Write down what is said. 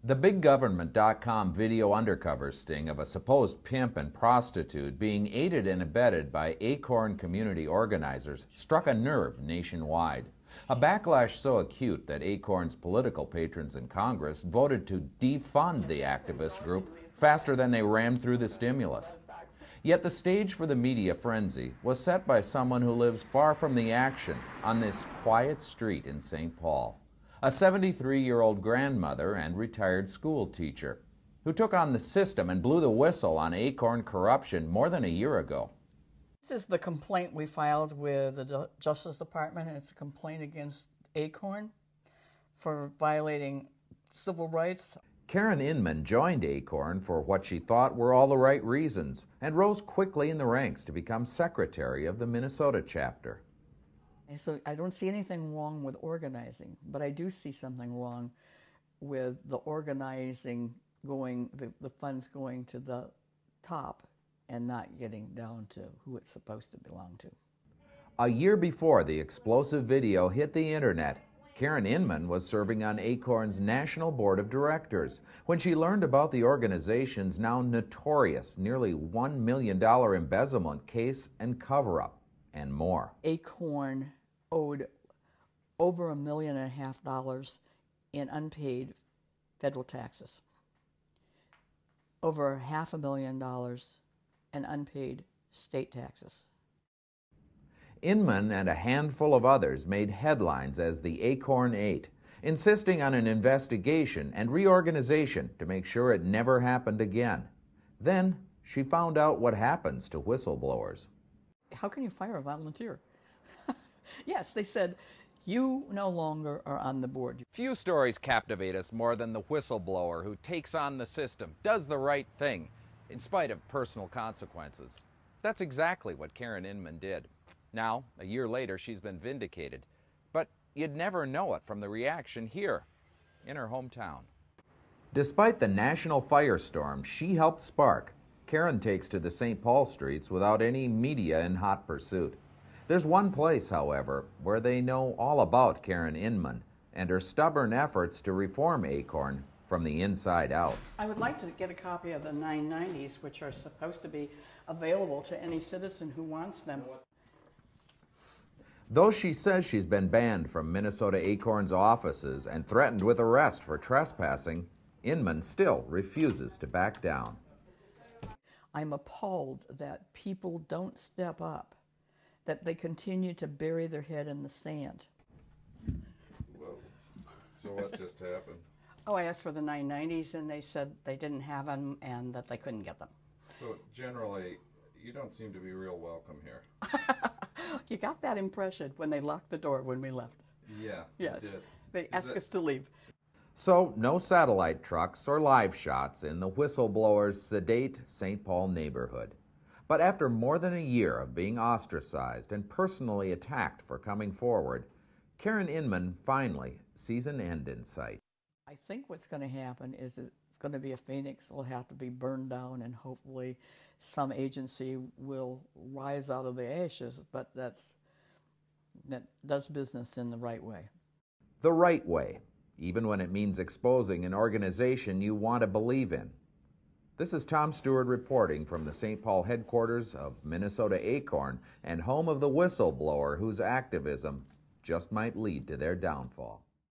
The BigGovernment.com video undercover sting of a supposed pimp and prostitute being aided and abetted by ACORN community organizers struck a nerve nationwide. A backlash so acute that ACORN's political patrons in Congress voted to defund the activist group faster than they rammed through the stimulus. Yet the stage for the media frenzy was set by someone who lives far from the action on this quiet street in St. Paul. A 73-year-old grandmother and retired school teacher who took on the system and blew the whistle on ACORN corruption more than a year ago. This is the complaint we filed with the Justice Department. It's a complaint against ACORN for violating civil rights. Karen Inman joined ACORN for what she thought were all the right reasons and rose quickly in the ranks to become secretary of the Minnesota chapter. So I don't see anything wrong with organizing, but I do see something wrong with the organizing going, the funds going to the top and not getting down to who it's supposed to belong to. A year before the explosive video hit the internet, Karen Inman was serving on ACORN's National Board of Directors when she learned about the organization's now notorious nearly $1 million embezzlement case and cover-up, and more. ACORN owed over $1.5 million in unpaid federal taxes, over $500,000 in unpaid state taxes. Inman and a handful of others made headlines as the ACORN 8, insisting on an investigation and reorganization to make sure it never happened again. Then she found out what happens to whistleblowers. How can you fire a volunteer? Yes, they said, you no longer are on the board. Few stories captivate us more than the whistleblower who takes on the system, does the right thing, in spite of personal consequences. That's exactly what Karen Inman did. Now, a year later, she's been vindicated. But you'd never know it from the reaction here, in her hometown. Despite the national firestorm she helped spark, Karen takes to the St. Paul streets without any media in hot pursuit. There's one place, however, where they know all about Karen Inman and her stubborn efforts to reform ACORN from the inside out. I would like to get a copy of the 990s, which are supposed to be available to any citizen who wants them. Though she says she's been banned from Minnesota ACORN's offices and threatened with arrest for trespassing, Inman still refuses to back down. I'm appalled that people don't step up, that they continue to bury their head in the sand. Whoa. So what just happened? Oh, I asked for the 990s and they said they didn't have them and that they couldn't get them. So generally, you don't seem to be real welcome here. You got that impression when they locked the door when we left. Yeah, yes. I did. They asked us to leave. So, no satellite trucks or live shots in the whistleblower's sedate St. Paul neighborhood. But after more than a year of being ostracized and personally attacked for coming forward, Karen Inman finally sees an end in sight. I think what's going to happen is it's going to be a phoenix. It'll have to be burned down, and hopefully some agency will rise out of the ashes, but that does business in the right way. The right way, even when it means exposing an organization you want to believe in. This is Tom Stewart reporting from the St. Paul headquarters of Minnesota ACORN and home of the whistleblower whose activism just might lead to their downfall.